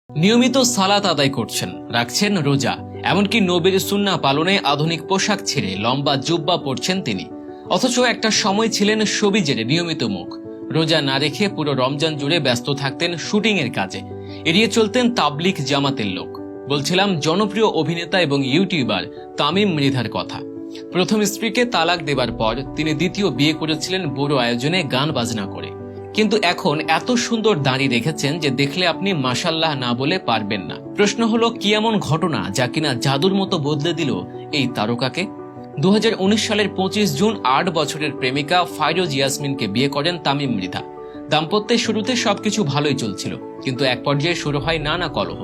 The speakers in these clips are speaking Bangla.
নিয়মিত সালাত আদায় করছেন, রাখছেন রোজা, এমনকি নবীর সুন্নাহ পালনে আধুনিক পোশাক ছেড়ে লম্বা জুব্বা পরছেন তিনি। অথচ একটা সময় ছিলেন সবিজের নিয়মিত মুখ। রোজা না রেখে পুরো রমজান জুড়ে ব্যস্ত থাকতেন শুটিং এর কাজে, এড়িয়ে চলতেন তাবলিগ জামাতের লোক। বলছিলাম জনপ্রিয় অভিনেতা এবং ইউটিউবার তামিম মৃধার কথা। প্রথম স্ত্রীকে তালাক দেবার পর তিনি দ্বিতীয় বিয়ে করেছিলেন বড় আয়োজনে গান বাজনা করে। কিন্তু এখন এত সুন্দর দাড়ি রেখেছেন যে দেখলে আপনি মাশাল্লাহ না বলে পারবেন না। প্রশ্ন হলো, কি এমন ঘটনা যা কিনা জাদুর মতো বদলে দিল এই তারকাকে? 2019 সালের 25 জুন 8 বছরের প্রেমিকা ফাইরোজ ইয়াসমিনকে বিয়ে করেন তামিম মৃধা। দাম্পত্যের শুরুতে সবকিছু ভালোই চলছিল, কিন্তু এক পর্যায়ে শুরু হয় নানা কলহ।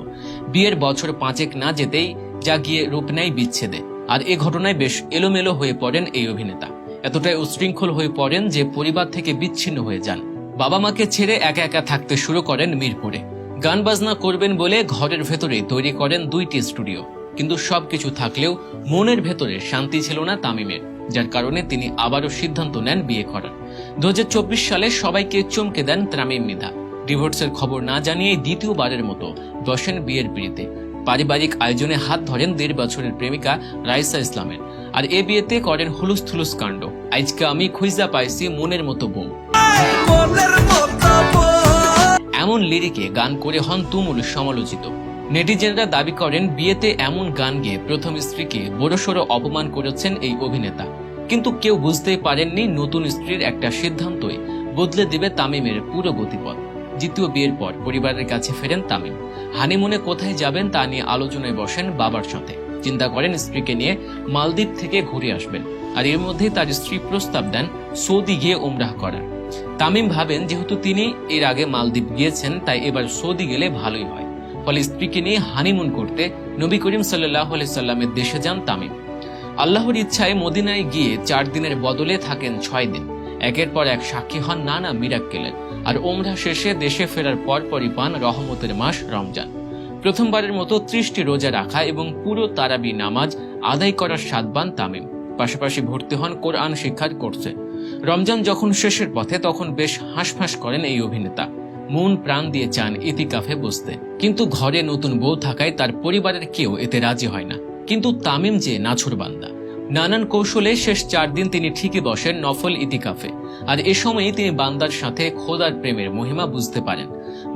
বিয়ের বছর 5 না যেতেই যা গিয়ে রূপ নেয় বিচ্ছেদে। আর এ ঘটনায় বেশ এলোমেলো হয়ে পড়েন এই অভিনেতা। এতটাই উচ্ছৃঙ্খল হয়ে পড়েন যে পরিবার থেকে বিচ্ছিন্ন হয়ে যান। বাবা মাকে ছেড়ে একা একা থাকতে শুরু করেন মিরপুরে। গান বাজনা করবেন বলে ঘরের ভেতরে তৈরি করেন 2টি স্টুডিও। কিন্তু সবকিছু থাকলেও মনের ভেতরে শান্তি ছিল না তামিমের, যার কারণে তিনি আবারও সিদ্ধান্ত নেন বিয়ে করার। 2024 সালে সবাইকে চমকে দেন তামিম মৃধা। ডিভোর্সের খবর না জানিয়ে দ্বিতীয়বারের মতো বসেন বিয়ের পিড়িতে। পারিবারিক আয়োজনে হাত ধরেন 1.5 বছরের প্রেমিকা রাইসা ইসলামের। আর এ বিয়েতে করেন হুলুস থুলুস কাণ্ড। আজকে আমি খুঁজা পাইছি মনের মতো বউ, এমন লিরিকে গান করে হন তুমুল সমালোচিত। নেটিজেনরা দাবি করেন বিয়েতে এমন গান গেয়ে প্রথম স্ত্রীকে বড়সড় অপমান করেছেন এই অভিনেতা। কিন্তু কেউ বুঝতেই পারেননি নতুন স্ত্রীর একটা সিদ্ধান্তই বদলে দিবে তামিমের পুরো গতিপথ। দ্বিতীয় বিয়ের পর পরিবারের কাছে ফেরেন তামিম। হানিমুনে কোথায় যাবেন তা নিয়ে আলোচনায় বসেন বাবার সাথে। চিন্তা করেন স্ত্রীকে নিয়ে মালদ্বীপ থেকে ঘুরে আসবেন। আর এর মধ্যেই তার স্ত্রী প্রস্তাব দেন সৌদি গিয়ে উমরাহ করার। তামিম ভাবেন যেহেতু তিনি এর আগে মালদ্বীপ গিয়েছেন, তাই এবার সৌদি গেলে ভালোই হয়। ফলে স্ত্রীকে নিয়ে হানিমুন করতে নবী করিম সাল্লাল্লাহু আলাইহি সাল্লামের দেশে যান তামিম। আল্লাহর ইচ্ছায় মদিনায় গিয়ে 4 দিনের বদলে থাকেন 6 দিন। একের পর এক সাক্ষী হন নানা মিরাক্কেলের। আর উমরাহ শেষে দেশে ফেরার পরপরই পান রহমতের মাস রমজান। প্রথমবারের মতো 30টি রোজা রাখা এবং পুরো তারাবি নামাজ আদায় করার স্বাদ পান তামিম। পাশাপাশি ভর্তি হন কোরআন শিক্ষার কোর্সে। রমজান যখন শেষের পথে, তখন বেশ হাঁসফাঁস করেন এই অভিনেতা। মন প্রাণ দিয়ে চান ইতিকাফে বসতে, কিন্তু ঘরে নতুন বউ থাকায় তার পরিবারের কেউ এতে রাজি হয় না। কিন্তু তামিম যে নাছোড়বান্দা, নানান কৌশলে শেষ 4 দিন তিনি ঠিকই বসেন নফল ইতিকাফে। আর এ সময়ই তিনি বান্দার সাথে খোদার প্রেমের মহিমা বুঝতে পারেন।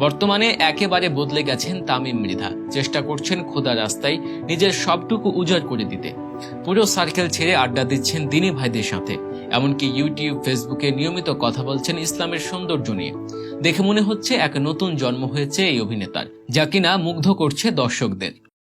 বর্তমানে একেবারে বদলে গেছেন তামিম মৃধা। চেষ্টা করছেন খোদার রাস্তায় নিজের সবটুকু উজাড় করে দিতে। পুরো সার্কেল ছেড়ে আড্ডা দিচ্ছেন দিনী ভাইদের সাথে। এমনকি ইউটিউব, ফেসবুকে নিয়মিত কথা বলছেন ইসলামের সৌন্দর্য নিয়ে। দেখে মনে হচ্ছে এক নতুন জন্ম হয়েছে এই অভিনেতার, যা কিনা মুগ্ধ করছে দর্শকদের।